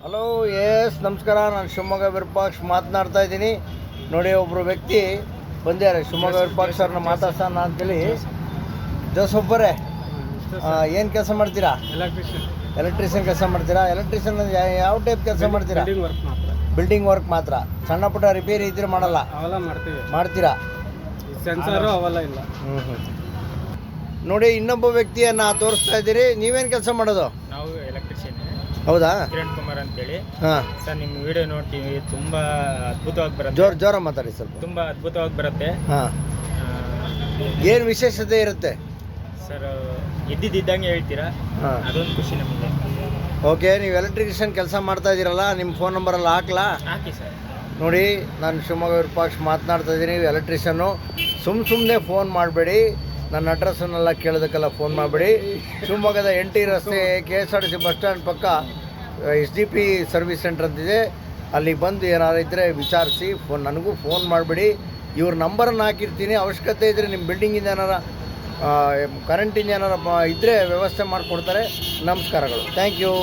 Hello ನಮಸ್ಕಾರ. ನಾನು ಶಿವಮೊಗ್ಗ ವಿರೂಪಾಕ್ಷ ಮಾತನಾಡ್ತಾ ಇದ್ದೀನಿ. ನೋಡಿ, ಒಬ್ಬರು ವ್ಯಕ್ತಿ ಬಂದಿದ್ದಾರೆ ಶಿವಮೊಗ್ಗ ವಿರೂಪಾಕ್ಷ ಅವ್ರನ್ನ ಮಾತಾಡ್ಸೋಣ ಅಂತೇಳಿ. ಜೋಸಫರೇ, ಏನು ಕೆಲಸ ಮಾಡ್ತೀರಾ? ಎಲೆಕ್ಟ್ರಿಷಿಯನ್ ಕೆಲಸ ಮಾಡ್ತೀರಾ? ಎಲೆಕ್ಟ್ರಿಷಿಯನ್ ಯಾವ ಟೈಪ್ ಕೆಲಸ ಮಾಡ್ತೀರಾ? ಬಿಲ್ಡಿಂಗ್ ವರ್ಕ್ ಮಾತ್ರ. ಸಣ್ಣ ಪುಟ್ಟ ರಿಪೇರಿ ಇದ್ರೆ ಮಾಡಲ್ಲ? ಮಾಡ್ತೀರಾ. ಸೆನ್ಸರು ಅವೆಲ್ಲ ಇಲ್ಲ. ನೋಡಿ, ಇನ್ನೊಬ್ಬ ವ್ಯಕ್ತಿಯನ್ನು ತೋರಿಸ್ತಾ ಇದ್ದೀರಿ. ನೀವೇನು ಕೆಲಸ ಮಾಡೋದು? ನಾವು ಎಲೆಕ್ಟ್ರಿಷಿಯನ್. ಹೌದಾ? ಕಿರಣ್ ಕುಮಾರ್ ಅಂತೇಳಿ. ಹಾಂ ಸರ್, ನಿಮ್ಮ ವಿಡಿಯೋ ನೋಡ್ತೀವಿ, ತುಂಬ ಅದ್ಭುತವಾಗಿ ಬರುತ್ತೆ. ಜೋರ ಮಾತಾಡಿ ಸ್ವಲ್ಪ. ತುಂಬ ಅದ್ಭುತವಾಗಿ ಬರುತ್ತೆ. ಹಾಂ, ಏನು ವಿಶೇಷತೆ ಇರುತ್ತೆ ಸರ್? ಇದ್ದಿದ್ದಂಗೆ ಹೇಳ್ತೀರಾ, ಹಾಂ, ಅದೊಂದು ಖುಷಿ ನಮಗೆ. ಓಕೆ. ನೀವು ಎಲೆಕ್ಟ್ರಿಷಿಯನ್ ಕೆಲಸ ಮಾಡ್ತಾ ಇದ್ದೀರಲ್ಲ, ನಿಮ್ಮ ಫೋನ್ ನಂಬರಲ್ಲಿ ಹಾಕ್ಲಾ? ಹಾಕಿ ಸರ್. ನೋಡಿ, ನಾನು ಶಿವಮೊಗ್ಗ ವಿರೂಪಾಕ್ಷ ಮಾತನಾಡ್ತಾ ಇದ್ದೀನಿ. ಎಲೆಕ್ಟ್ರಿಷಿಯನ್ನು ಸುಮ್ಮನೆ ಫೋನ್ ಮಾಡಬೇಡಿ. ನನ್ನ ಅಡ್ರೆಸ್ಸನ್ನೆಲ್ಲ ಕೇಳೋದಕ್ಕೆಲ್ಲ ಫೋನ್ ಮಾಡಬೇಡಿ. ಶಿವಮೊಗ್ಗದ NT ರಸ್ತೆ KSRTC ಬಸ್ ಸ್ಟ್ಯಾಂಡ್ ಪಕ್ಕ SDP ಸರ್ವಿಸ್ ಸೆಂಟರ್ ಅಂತಿದೆ. ಅಲ್ಲಿಗೆ ಬಂದು ಏನಾರು ಇದ್ದರೆ ವಿಚಾರಿಸಿ. ನನಗೂ ಫೋನ್ ಮಾಡಬೇಡಿ. ಇವ್ರ ನಂಬರನ್ನು ಹಾಕಿರ್ತೀನಿ. ಅವಶ್ಯಕತೆ ಇದ್ದರೆ ನಿಮ್ಮ ಬಿಲ್ಡಿಂಗಿಂದ ಏನಾರ ಕರೆಂಟಿಂದ ಏನಾರ ಇದ್ದರೆ ವ್ಯವಸ್ಥೆ ಮಾಡಿಕೊಡ್ತಾರೆ. ನಮಸ್ಕಾರಗಳು. Thank you.